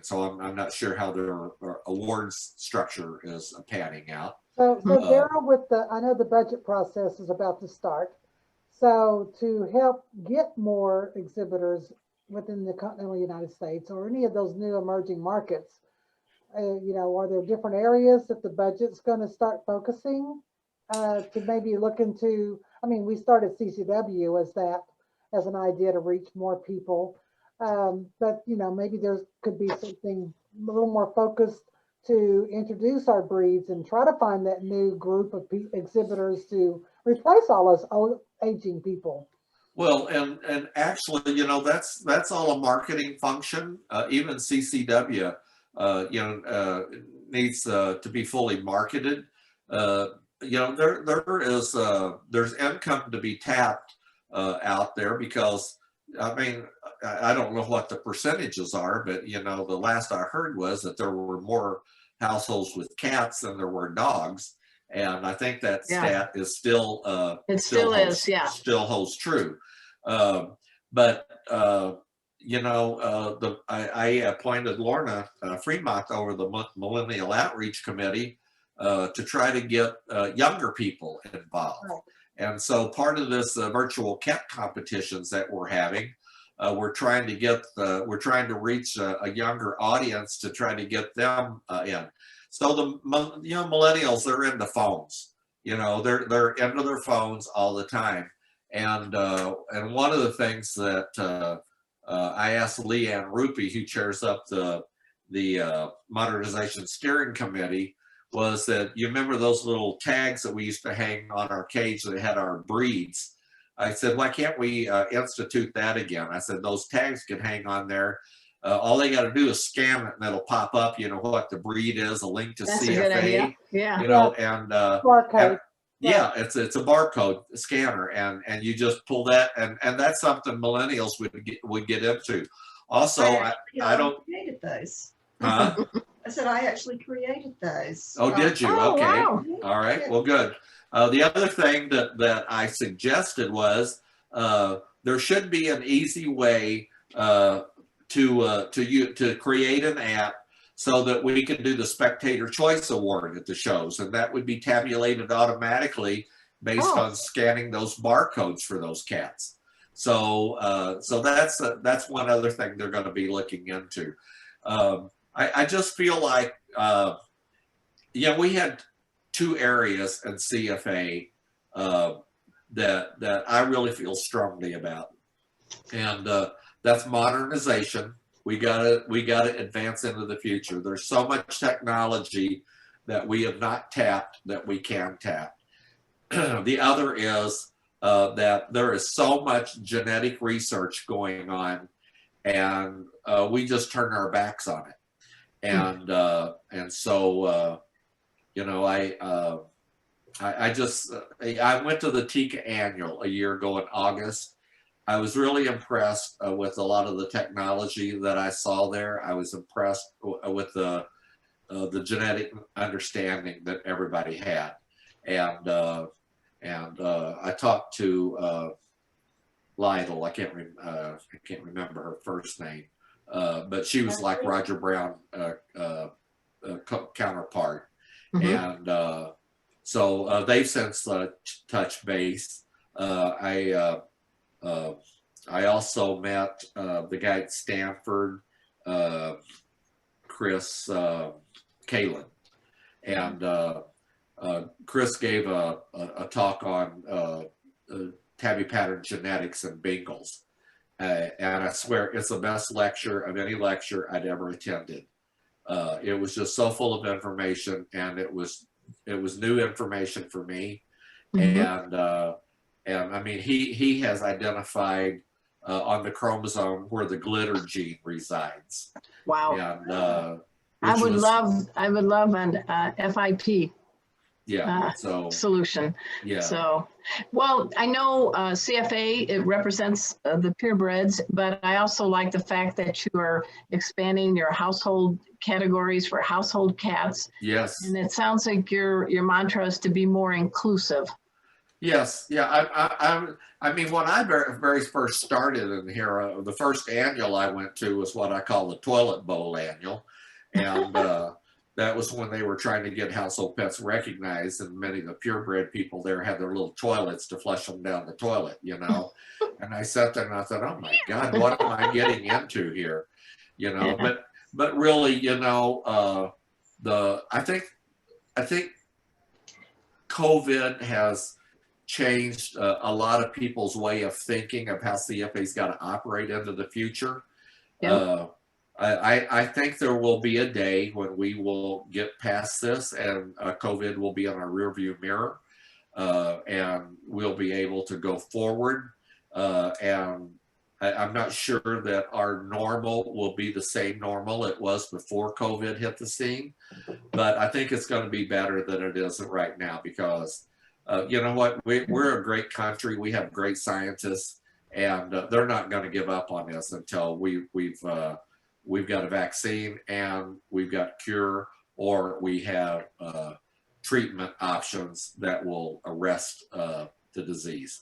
so I'm not sure how their awards structure is panning out. So Darrell, I know the budget process is about to start. So to help get more exhibitors within the continental United States or any of those new emerging markets, you know, are there different areas that the budget's going to start focusing to maybe look into? I mean, we started CCW as an idea to reach more people, but you know, maybe there could be something a little more focused to introduce our breeds and try to find that new group of exhibitors to replace all those old aging people. Well, and actually, you know, that's all a marketing function. Even CCW, you know, needs to be fully marketed. You know, there's income to be tapped out there, because I mean, I don't know what the percentages are, but you know, the last I heard was that there were more households with cats than there were dogs, and I think that stat is still still holds true. But you know, I appointed Lorna Fremont over the Millennial Outreach Committee to try to get younger people involved. Right. And so part of this virtual cat competitions that we're having, we're trying to reach a younger audience to try to get them in. So the millennials, they're into phones. You know, they're into their phones all the time. And one of the things that I asked Leanne Rupee, who chairs up the Modernization Steering Committee, was that, you remember those little tags that we used to hang on our cage that had our breeds? I said, why can't we institute that again? I said, those tags can hang on there all they got to do is scan it, and it'll pop up, you know, what the breed is, a link to That's a CFA, good idea. Yeah. you know, and Barcode. yeah, it's a barcode scanner, and you just pull that, and that's something millennials would get into. Also, I don't created those. huh? I said I actually created those. Oh, did you? Oh, Okay. wow. All right. Well, good. The other thing that I suggested was there should be an easy way to create an app so that we can do the Spectator Choice Award at the shows, and that would be tabulated automatically based on scanning those barcodes for those cats. So so that's one other thing they're going to be looking into. I just feel like yeah, we had two areas in CFA that I really feel strongly about, and that's modernization. We gotta advance into the future. There's so much technology that we have not tapped that we can tap. The other is that there is so much genetic research going on, and we just turn our backs on it. And so you know, I went to the TICA annual a year ago in August. I was really impressed with a lot of the technology that I saw there. I was impressed with the genetic understanding that everybody had, and I talked to Lytle. I can't remember her first name, but she was like Roger Brown counterpart, and so they've since touched base. I also met the guy at Stanford, Chris Kalin, and Chris gave a talk on tabby pattern genetics and Bengals, and I swear it's the best lecture of any lecture I'd ever attended. It was just so full of information, and it was new information for me, and I mean, he has identified on the chromosome where the glitter gene resides. Wow. And I would love an FIP solution. Yeah. So, well, I know CFA, it represents the purebreds, but I also like the fact that you are expanding your household categories for household cats. Yes. And it sounds like your mantra is to be more inclusive. Yes, yeah. I mean, when I very first started in here, the first annual I went to was what I call the toilet bowl annual, and that was when they were trying to get household pets recognized, and many of the purebred people there had their little toilets to flush them down the toilet, you know. And I sat there and I thought, oh my God, what am I getting into here, you know? But really, you know, I think COVID has changed a lot of people's way of thinking of how CFA's got to operate into the future. Yep. I think there will be a day when we will get past this, and COVID will be in our rearview mirror, and we'll be able to go forward. And I'm not sure that our normal will be the same normal it was before COVID hit the scene, but I think it's going to be better than it is right now, because you know what? We're a great country. We have great scientists, and they're not going to give up on this until we've got a vaccine, and we've got cure, or we have treatment options that will arrest the disease.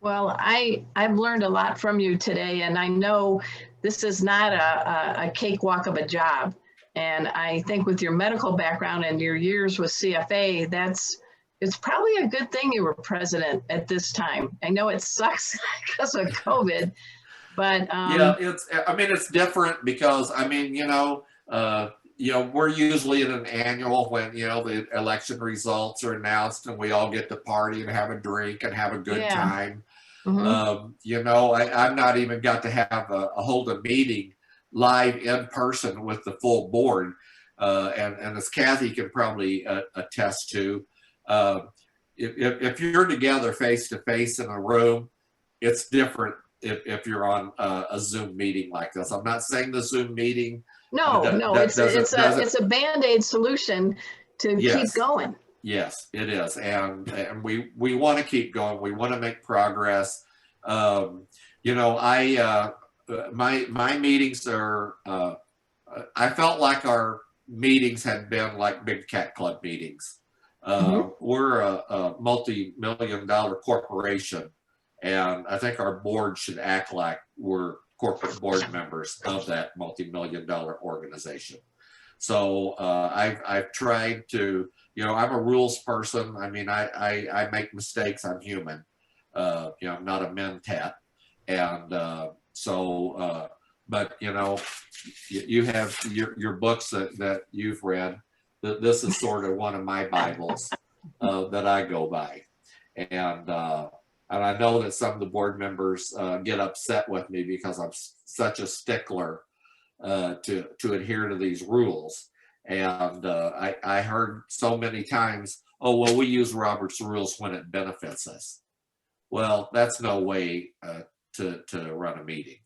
Well, I've learned a lot from you today, and I know this is not a cakewalk of a job. And I think with your medical background and your years with CFA, it's probably a good thing you were president at this time. I know it sucks because of COVID, but yeah, it's different because we're usually in an annual when the election results are announced, and we all get to party and have a drink and have a good time. I've not even got to hold a meeting live in person with the full board, and as Kathy can probably attest to. If you're together face to face in a room, it's different if you're on a Zoom meeting like this. I'm not saying the Zoom meeting. No, no, it's a Band-Aid solution to keep going. Yes, it is, and we want to keep going. We want to make progress. You know, my meetings are. I felt like our meetings had been like Big Cat Club meetings. We're a multi-million-dollar corporation, and I think our board should act like we're corporate board members of that multi-million-dollar organization. So I've tried to, you know, I'm a rules person. I mean, I make mistakes. I'm human. You know, I'm not a mentat. And but you know, you have your books that you've read. This is sort of one of my Bibles that I go by. And I know that some of the board members get upset with me because I'm such a stickler to adhere to these rules. And I heard so many times, oh, well, we use Robert's rules when it benefits us. Well, that's no way to run a meeting,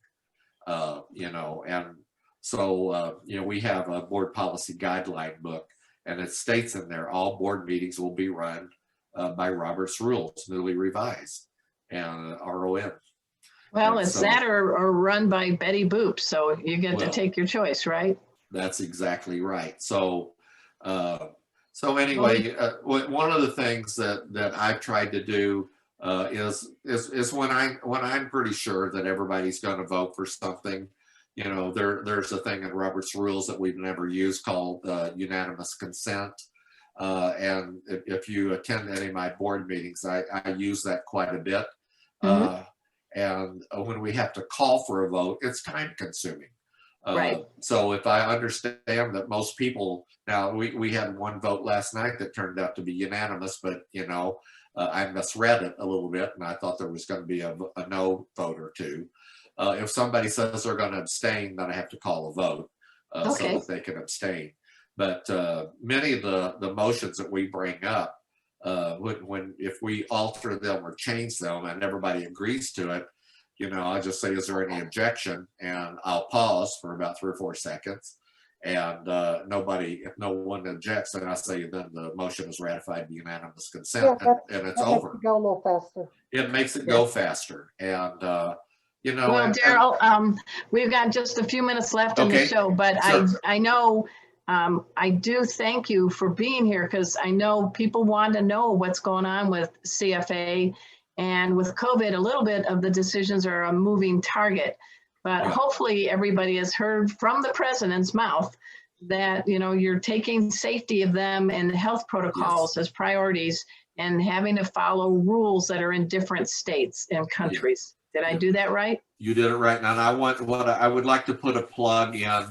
you know. And so, you know, we have a board policy guideline book, and it states in there, all board meetings will be run by Robert's rules, newly revised, and RON. Well, it's that or run by Betty Boop, so you get to take your choice, right? That's exactly right. So, so anyway, one of the things that I've tried to do is when I'm pretty sure that everybody's going to vote for something, you know, there's a thing in Robert's rules that we've never used called unanimous consent. And if you attend any of my board meetings, I use that quite a bit. And when we have to call for a vote, it's time consuming. Right. So if I understand that most people, now we had one vote last night that turned out to be unanimous, but you know, I misread it a little bit, and I thought there was going to be a no vote or two. If somebody says they're going to abstain, then I have to call a vote so that they can abstain. But many of the motions that we bring up, if we alter them or change them and everybody agrees to it, you know, I just say, is there any objection? And I'll pause for about 3 or 4 seconds. And if no one objects, then I say, then the motion is ratified by unanimous consent, and it's over. Makes it go a little faster. It makes it go faster. And, you know. Well, Darrell, we've got just a few minutes left in the show, but sure. I know I do thank you for being here, because I know people want to know what's going on with CFA, and with COVID, a little bit of the decisions are a moving target. But hopefully everybody has heard from the president's mouth that, you know, you're taking safety of them and health protocols as priorities, and having to follow rules that are in different states and countries. Did I do that right? You did it right. And I would like to put a plug in.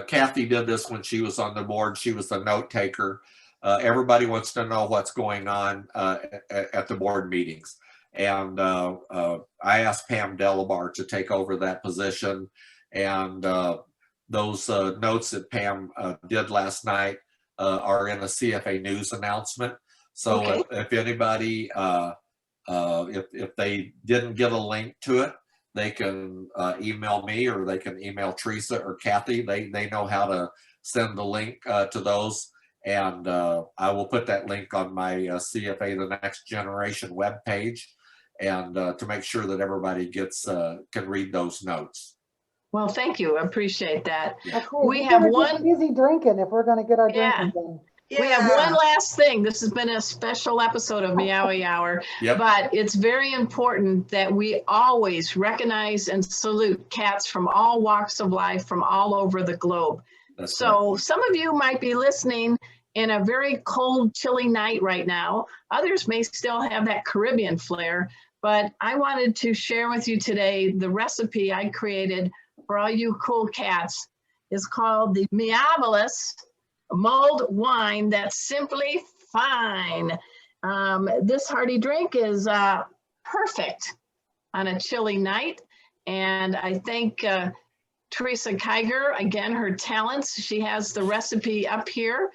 Kathy did this when she was on the board. She was the note taker. Everybody wants to know what's going on at the board meetings. And I asked Pam Delabar to take over that position. And those notes that Pam did last night are in a CFA news announcement. So if anybody, if they didn't get a link to it, they can email me, or they can email Teresa or Kathy. They know how to send the link to those. And I will put that link on my CFA The Next Generation webpage, and to make sure that everybody can read those notes. Well, thank you. I appreciate that. Cool. We have one easy drinking if we're going to get our drinking done. We have one last thing. This has been a special episode of Meowy Hour, but it's very important that we always recognize and salute cats from all walks of life, from all over the globe. So some of you might be listening in a very cold, chilly night right now. Others may still have that Caribbean flair, but I wanted to share with you today the recipe I created for all you cool cats. It's called the Meowy mulled wine that's simply fine. This hearty drink is perfect on a chilly night. And I thank Teresa Kiger, again, her talents. She has the recipe up here.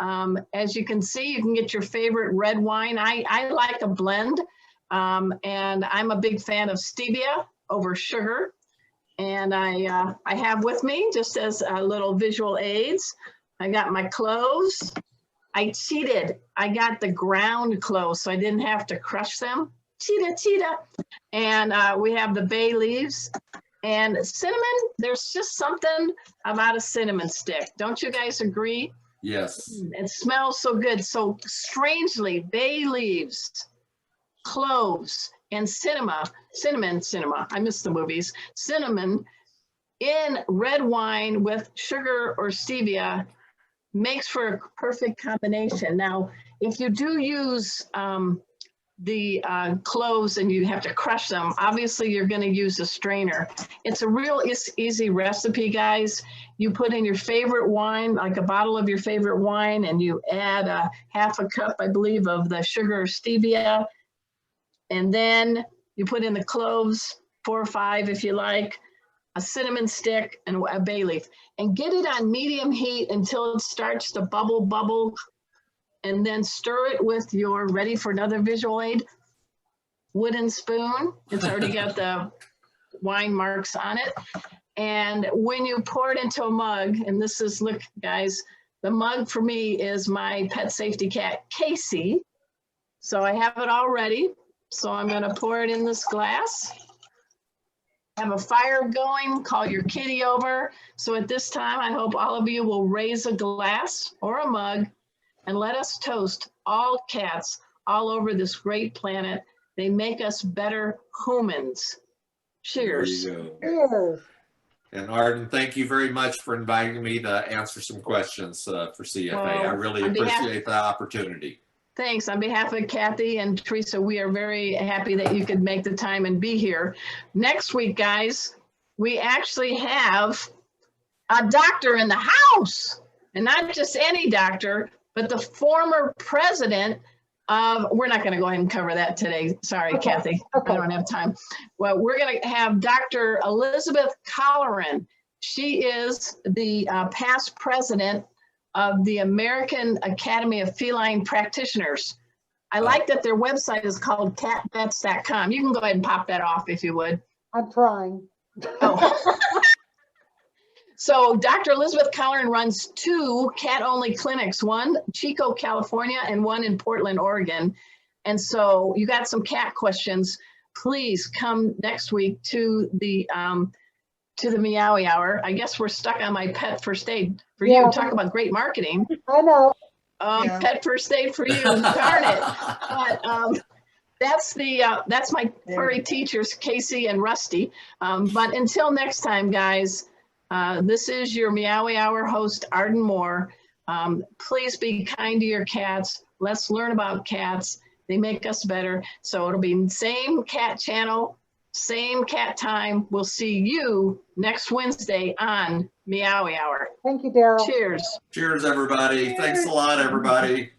As you can see, you can get your favorite red wine. I like a blend, And I'm a big fan of stevia over sugar. And I have with me, just as a little visual aids, I got my cloves. I cheated. I got the ground cloves, so I didn't have to crush them. Cheetah. And we have the bay leaves and cinnamon. There's just something about a cinnamon stick. Don't you guys agree? Yes. It smells so good. So strangely, bay leaves, cloves, and cinnamon. I miss the movies. Cinnamon in red wine with sugar or stevia makes for a perfect combination. Now, if you do use the cloves and you have to crush them, obviously you're going to use a strainer. It's a real easy recipe, guys. You put in your favorite wine, like a bottle of your favorite wine, and you add a half a cup, I believe, of the sugar or stevia. And then you put in the cloves, 4 or 5 if you like, a cinnamon stick, and a bay leaf. And get it on medium heat until it starts to bubble. And then stir it with your, ready for another visual aid, wooden spoon. It's already got the wine marks on it. And when you pour it into a mug, and this is, look guys, the mug for me is my pet safety cat, Casey. So I have it all ready. So I'm gonna pour it in this glass. Have a fire going, call your kitty over. So at this time, I hope all of you will raise a glass or a mug and let us toast all cats all over this great planet. They make us better humans. Cheers. There you go. Cheers. And Arden, thank you very much for inviting me to answer some questions for CFA. I really appreciate the opportunity. Thanks. On behalf of Kathy and Teresa, we are very happy that you could make the time and be here. Next week, guys, we actually have a doctor in the house, and not just any doctor, but the former president of, we're not going to go ahead and cover that today. Sorry, Okay. Kathy, Okay. I don't have time. Well, we're going to have Dr. Elizabeth Colleran. She is the past president of the American Academy of Feline Practitioners. I like that their website is called catvets.com. You can go ahead and pop that off if you would. I'm trying. Oh. So Dr. Elizabeth Colleran runs 2 cat-only clinics, one in Chico, California, and one in Portland, Oregon. And so you got some cat questions. Please come next week to the Meowy Hour. I guess we're stuck on my pet first aid for you. Yeah. Talk about great marketing. I know. Yeah. Pet first aid for you, darn it. But that's my furry teachers, Casey and Rusty. But until next time, guys, this is your Meowy Hour host, Arden Moore. Please be kind to your cats. Let's learn about cats. They make us better. So it'll be same cat channel, same cat time. We'll see you next Wednesday on Meowy Hour. Thank you, Darrell. Cheers. Cheers, everybody. Thanks a lot, everybody.